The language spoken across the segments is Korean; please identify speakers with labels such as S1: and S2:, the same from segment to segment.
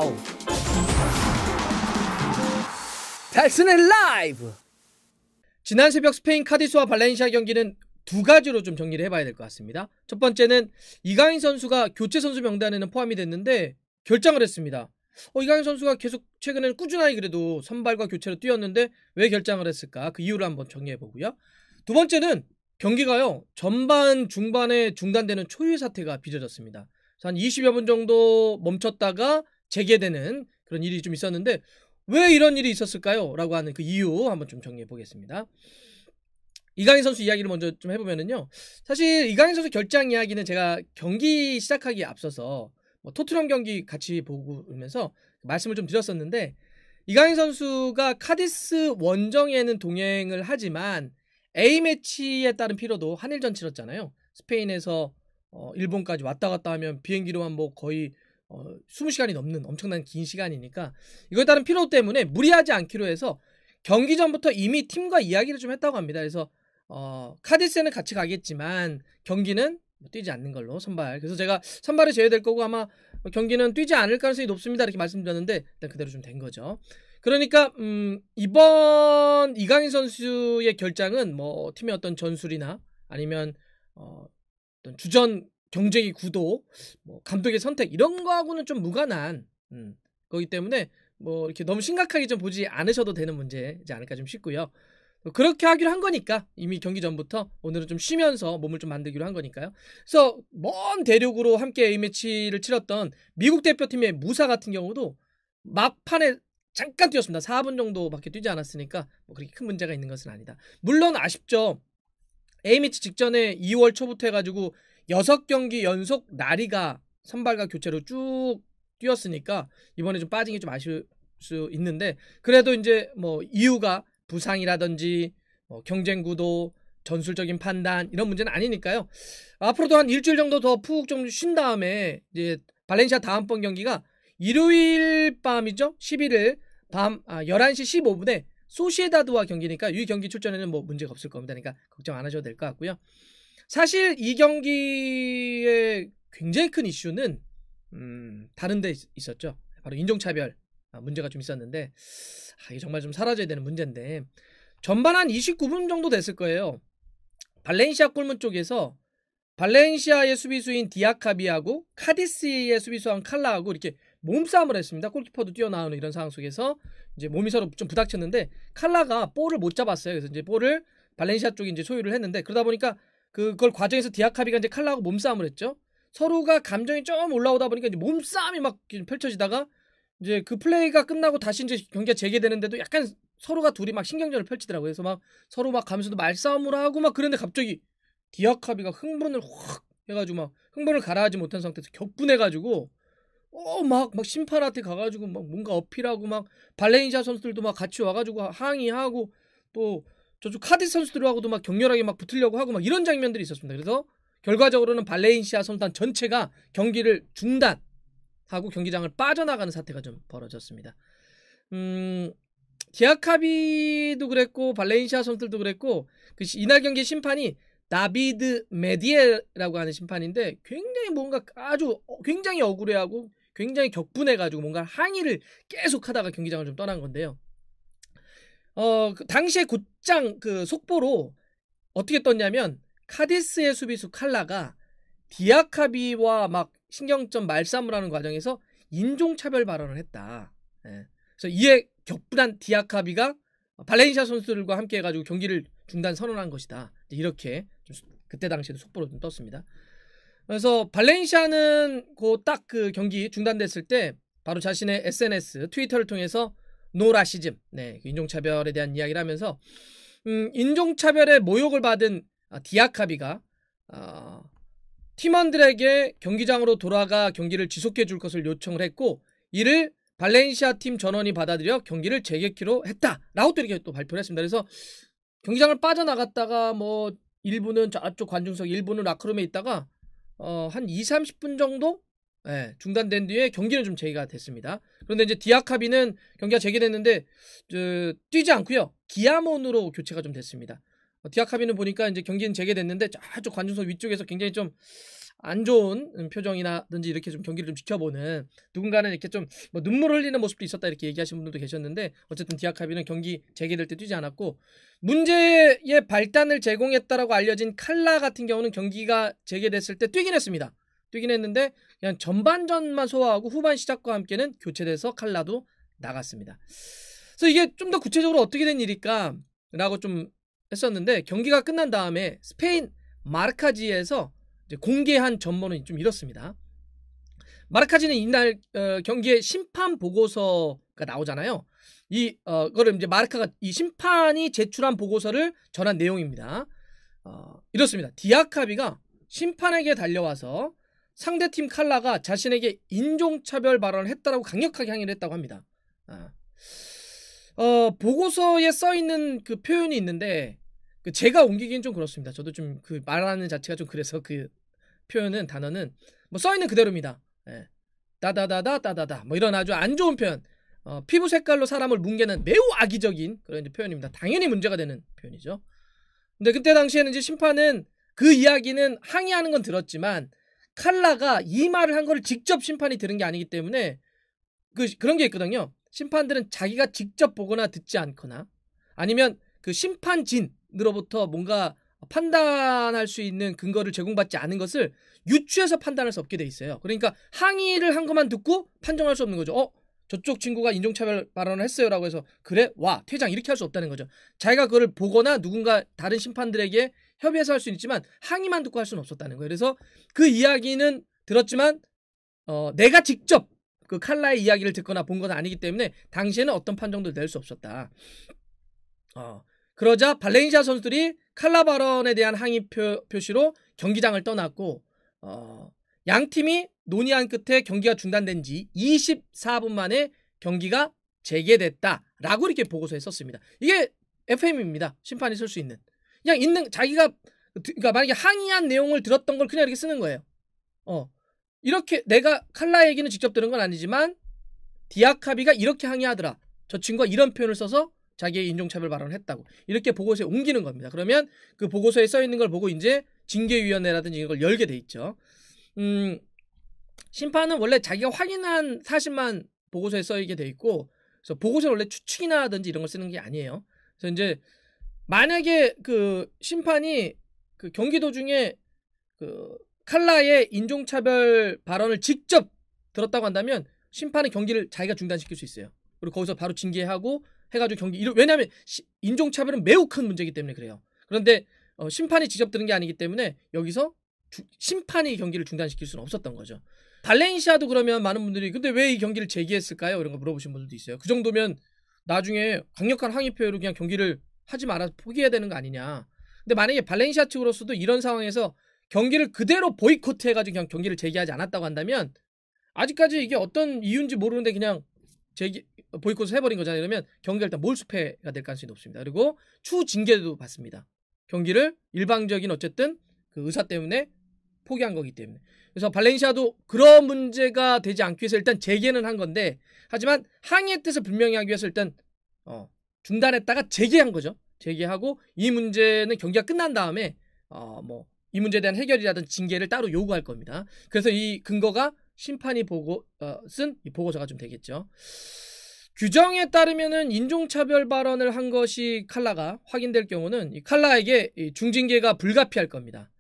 S1: 와우! 달슨의 라이브! 지난 새벽 스페인 카디스와 발렌시아 경기는 두 가지로 좀 정리를 해봐야 될 것 같습니다. 첫 번째는 이강인 선수가 교체 선수 명단에는 포함이 됐는데 결장을 했습니다. 이강인 선수가 계속 최근에는 꾸준하게 그래도 선발과 교체로 뛰었는데 왜 결장을 했을까? 그 이유를 한번 정리해보고요. 두 번째는 경기가요, 전반 중반에 중단되는 초유의 사태가 빚어졌습니다. 한 20여 분 정도 멈췄다가 재개되는 그런 일이 좀 있었는데 왜 이런 일이 있었을까요? 라고 하는 그 이유 한번 좀 정리해 보겠습니다. 이강인 선수 이야기를 먼저 좀 해보면은요, 사실 이강인 선수 결장 이야기는 제가 경기 시작하기에 앞서서 토트넘 경기 같이 보고 오면서 말씀을 좀 드렸었는데, 이강인 선수가 카디스 원정에는 동행을 하지만 A매치에 따른 피로도 한일전 치렀잖아요. 스페인에서 일본까지 왔다 갔다 하면 비행기로만 뭐 거의 20시간이 넘는 엄청난 긴 시간이니까 이거에 따른 피로 때문에 무리하지 않기로 해서 경기 전부터 이미 팀과 이야기를 좀 했다고 합니다. 그래서 카디스는 같이 가겠지만 경기는 뛰지 않는 걸로 선발. 그래서 제가 선발을 제외될 거고 아마 경기는 뛰지 않을 가능성이 높습니다. 이렇게 말씀드렸는데 일단 그대로 좀 된 거죠. 그러니까 이번 이강인 선수의 결장은 뭐 팀의 어떤 전술이나 아니면 어떤 주전 경쟁의 구도, 뭐 감독의 선택 이런 거하고는 좀 무관한 거기 때문에 뭐 이렇게 너무 심각하게 좀 보지 않으셔도 되는 문제이지 않을까 좀 싶고요. 그렇게 하기로 한 거니까 이미 경기 전부터 오늘은 좀 쉬면서 몸을 좀 만들기로 한 거니까요. 그래서 먼 대륙으로 함께 A매치를 치렀던 미국 대표팀의 무사 같은 경우도 막판에 잠깐 뛰었습니다. 4분 정도밖에 뛰지 않았으니까 뭐 그렇게 큰 문제가 있는 것은 아니다. 물론 아쉽죠. A매치 직전에 2월 초부터 해가지고 6경기 연속 나리가 선발과 교체로 쭉 뛰었으니까 이번에 좀 빠진 게 좀 아쉬울 수 있는데, 그래도 이제 뭐 이유가 부상이라든지 경쟁 구도, 전술적인 판단 이런 문제는 아니니까요. 앞으로도 한 일주일 정도 더 푹 좀 쉰 다음에 이제 발렌시아 다음번 경기가 일요일 밤이죠. 11일 밤 11시 15분에 소시에다드와 경기니까 이 경기 출전에는 뭐 문제가 없을 겁니다. 그러니까 걱정 안 하셔도 될 것 같고요. 사실 이 경기의 굉장히 큰 이슈는 다른 데 있었죠. 바로 인종차별 문제가 좀 있었는데 이게 정말 좀 사라져야 되는 문제인데, 전반 한 29분 정도 됐을 거예요. 발렌시아 골문 쪽에서 발렌시아의 수비수인 디아카비하고 카디스의 수비수한 칼라하고 이렇게 몸싸움을 했습니다. 골키퍼도 뛰어나오는 이런 상황 속에서 이제 몸이 서로 좀 부닥쳤는데 칼라가 볼을 못 잡았어요. 그래서 이제 볼을 발렌시아 쪽이 이제 소유를 했는데, 그러다 보니까 그걸 과정에서 디아카비가 이제 칼라하고 몸싸움을 했죠. 서로가 감정이 좀 올라오다 보니까 이제 몸싸움이 막 펼쳐지다가 이제 그 플레이가 끝나고 다시 이제 경기가 재개되는데도 약간 서로가 둘이 막 신경전을 펼치더라고요. 그래서 막 서로 막 가면서도 말싸움을 하고 막 그런데 갑자기 디아카비가 흥분을 확 해가지고 막 흥분을 가라앉지 못한 상태에서 격분해가지고 막 심판한테 가가지고 막 뭔가 어필하고 막 발렌시아 선수들도 막 같이 와가지고 항의하고 또 저쪽 카디스 선수들하고도 막 격렬하게 막 붙으려고 하고 막 이런 장면들이 있었습니다. 그래서 결과적으로는 발렌시아 선수단 전체가 경기를 중단하고 경기장을 빠져나가는 사태가 좀 벌어졌습니다. 디아카비도 그랬고 발렌시아 선수들도 그랬고 이날 경기 심판이 다비드 메디에라고 하는 심판인데 굉장히 뭔가 아주 굉장히 억울해하고 굉장히 격분해가지고 뭔가 항의를 계속 하다가 경기장을 좀 떠난 건데요. 그 당시에 곧장 그 속보로 어떻게 떴냐면 카디스의 수비수 칼라가 디아카비와 막 신경전 말싸움을 하는 과정에서 인종차별 발언을 했다. 그래서 이에 격분한 디아카비가 발렌시아 선수들과 함께 해가지고 경기를 중단 선언한 것이다. 이렇게 좀 그때 당시에도 속보로 좀 떴습니다. 그래서 발렌시아는 딱 그 경기 중단됐을 때 바로 자신의 SNS 트위터를 통해서 노 라시즘, 인종차별에 대한 이야기를 하면서 인종차별의 모욕을 받은 디아카비가 팀원들에게 경기장으로 돌아가 경기를 지속해 줄 것을 요청을 했고, 이를 발렌시아 팀 전원이 받아들여 경기를 재개키로 했다라고 또 이렇게 또 발표를 했습니다. 그래서 경기장을 빠져나갔다가 뭐 일부는 저쪽 관중석, 일부는 라커룸에 있다가 한 20-30분 정도 중단된 뒤에 경기는 좀 재개가 됐습니다. 그런데 이제 디아카비는 경기가 재개됐는데 뛰지 않고요, 기아몬으로 교체가 좀 됐습니다. 디아카비는 보니까 이제 경기는 재개됐는데 저쪽 관중석 위쪽에서 굉장히 좀 안 좋은 표정이라든지 이렇게 좀 경기를 좀 지켜보는, 누군가는 이렇게 좀 뭐 눈물 흘리는 모습도 있었다 이렇게 얘기하시는 분들도 계셨는데, 어쨌든 디아카비는 경기 재개될 때 뛰지 않았고, 문제의 발단을 제공했다라고 알려진 칼라 같은 경우는 경기가 재개됐을 때 뛰긴 했습니다. 뛰긴 했는데 그냥 전반전만 소화하고 후반 시작과 함께는 교체돼서 칼라도 나갔습니다. 그래서 이게 좀 더 구체적으로 어떻게 된 일일까 라고 좀 했었는데, 경기가 끝난 다음에 스페인 마르카지에서 이제 공개한 전문은 좀 이렇습니다. 마르카지는 이날 경기의 심판 보고서가 나오잖아요. 그거를 이제 마르카가 이 심판이 제출한 보고서를 전한 내용입니다. 이렇습니다. 디아카비가 심판에게 달려와서 상대팀 칼라가 자신에게 인종차별 발언을 했다라고 강력하게 항의를 했다고 합니다. 보고서에 써있는 그 표현이 있는데, 제가 옮기기는 좀 그렇습니다. 저도 좀 그 말하는 자체가 좀 그래서 그 표현은, 단어는 뭐 써있는 그대로입니다. 예. 따다다다 뭐 이런 아주 안 좋은 표현, 피부 색깔로 사람을 뭉개는 매우 악의적인 그런 이제 표현입니다. 당연히 문제가 되는 표현이죠. 근데 그때 당시에는 이제 심판은 그 이야기는 항의하는 건 들었지만 칼라가 이 말을 한 거를 직접 심판이 들은 게 아니기 때문에 그런 게 있거든요. 심판들은 자기가 직접 보거나 듣지 않거나 아니면 그 심판진으로부터 뭔가 판단할 수 있는 근거를 제공받지 않은 것을 유추해서 판단할 수 없게 돼 있어요. 그러니까 항의를 한 것만 듣고 판정할 수 없는 거죠. 저쪽 친구가 인종차별 발언을 했어요라고 해서 그래? 와, 퇴장, 이렇게 할 수 없다는 거죠. 자기가 그걸 보거나 누군가 다른 심판들에게 협의해서 할 수는 있지만 항의만 듣고 할 수는 없었다는 거예요. 그래서 그 이야기는 들었지만 내가 직접 그 칼라의 이야기를 듣거나 본 건 아니기 때문에 당시에는 어떤 판정도 낼 수 없었다. 그러자 발렌시아 선수들이 칼라 발언에 대한 항의 표시로 경기장을 떠났고, 양 팀이 논의한 끝에 경기가 중단된 지 24분 만에 경기가 재개됐다라고 이렇게 보고서에 썼습니다. 이게 FM입니다. 심판이 쓸 수 있는. 그냥 자기가, 그러니까 만약에 항의한 내용을 들었던 걸 그냥 이렇게 쓰는 거예요. 이렇게 내가 칼라 얘기는 직접 들은 건 아니지만 디아카비가 이렇게 항의하더라. 저 친구가 이런 표현을 써서 자기의 인종차별 발언을 했다고. 이렇게 보고서에 옮기는 겁니다. 그러면 그 보고서에 써 있는 걸 보고 이제 징계위원회라든지 이걸 열게 돼 있죠. 심판은 원래 자기가 확인한 사실만 보고서에 써 있게 돼 있고, 그래서 보고서는 원래 추측이나 하든지 이런 걸 쓰는 게 아니에요. 그래서 이제 만약에 그 심판이 그 경기 도중에 그 칼라의 인종차별 발언을 직접 들었다고 한다면 심판은 경기를 자기가 중단시킬 수 있어요. 그리고 거기서 바로 징계하고 해가지고 왜냐하면 인종차별은 매우 큰 문제이기 때문에 그래요. 그런데 심판이 직접 들은 게 아니기 때문에 여기서 심판이 경기를 중단시킬 수는 없었던 거죠. 발렌시아도 그러면 많은 분들이 근데 왜 이 경기를 재개했을까요? 이런 거 물어보신 분들도 있어요. 그 정도면 나중에 강력한 항의 표현으로 그냥 경기를 하지 말아서 포기해야 되는 거 아니냐. 근데 만약에 발렌시아 측으로서도 이런 상황에서 경기를 그대로 보이콧 해가지고 그냥 경기를 재개하지 않았다고 한다면, 아직까지 이게 어떤 이유인지 모르는데 그냥 보이콧을 해버린 거잖아요. 그러면 경기가 일단 몰수패가 될 가능성이 높습니다. 그리고 추후 징계도 받습니다. 경기를 일방적인 어쨌든 그 의사 때문에 포기한 거기 때문에. 그래서 발렌시아도 그런 문제가 되지 않기 위해서 일단 재개는 한 건데, 하지만 항의의 뜻을 분명히 하기 위해서 일단 중단했다가 재개한 거죠. 재개하고 이 문제는 경기가 끝난 다음에 이 문제에 대한 해결이라든지 징계를 따로 요구할 겁니다. 그래서 이 근거가 심판이 쓴 이 보고서가 좀 되겠죠. 규정에 따르면은 인종차별 발언을 한 것이 칼라가 확인될 경우는 이 칼라에게 중징계가 불가피할 겁니다.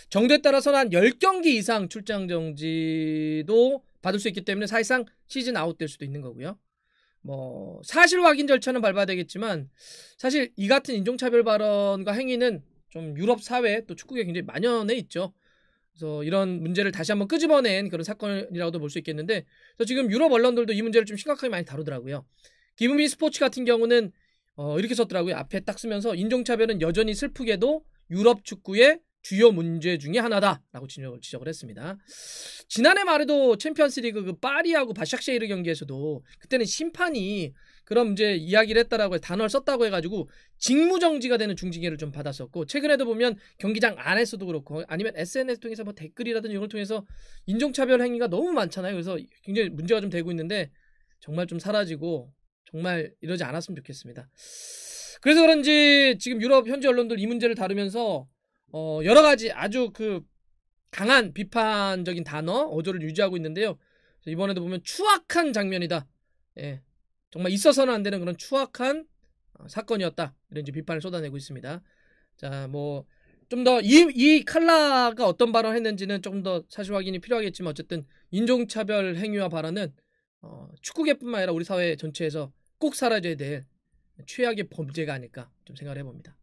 S1: 정도에 따라서는 한 10경기 이상 출장 정지도 받을 수 있기 때문에 사실상 시즌 아웃될 수도 있는 거고요. 사실 확인 절차는 밟아야 되겠지만, 사실 이 같은 인종차별 발언과 행위는 좀 유럽 사회 또 축구계 굉장히 만연해 있죠. 그래서 이런 문제를 다시 한번 끄집어낸 그런 사건이라고도 볼 수 있겠는데, 그래서 지금 유럽 언론들도 이 문제를 좀 심각하게 많이 다루더라고요. 기브미 스포츠 같은 경우는 이렇게 썼더라고요. 앞에 딱 쓰면서 인종차별은 여전히 슬프게도 유럽 축구의 주요 문제 중에 하나다라고 지적을 했습니다. 지난해 말에도 챔피언스리그 그 파리하고 바샥쉐이르 경기에서도 그때는 심판이 그런 문제 이야기를 했다라고 단어를 썼다고 해가지고 직무정지가 되는 중징계를 좀 받았었고, 최근에도 보면 경기장 안에서도 그렇고 아니면 SNS 통해서 댓글이라든지 이걸 통해서 인종차별 행위가 너무 많잖아요. 그래서 굉장히 문제가 좀 되고 있는데 정말 좀 사라지고 정말 이러지 않았으면 좋겠습니다. 그래서 그런지 지금 유럽 현지 언론들 이 문제를 다루면서 여러 가지 아주 강한 비판적인 단어, 어조를 유지하고 있는데요. 이번에도 보면 추악한 장면이다. 예, 정말 있어서는 안 되는 그런 추악한 사건이었다. 이런 이제 비판을 쏟아내고 있습니다. 자, 뭐 좀 더 이 칼라가 어떤 발언을 했는지는 조금 더 사실 확인이 필요하겠지만 어쨌든 인종차별 행위와 발언은 축구계뿐만 아니라 우리 사회 전체에서 꼭 사라져야 될 최악의 범죄가 아닐까 좀 생각을 해봅니다.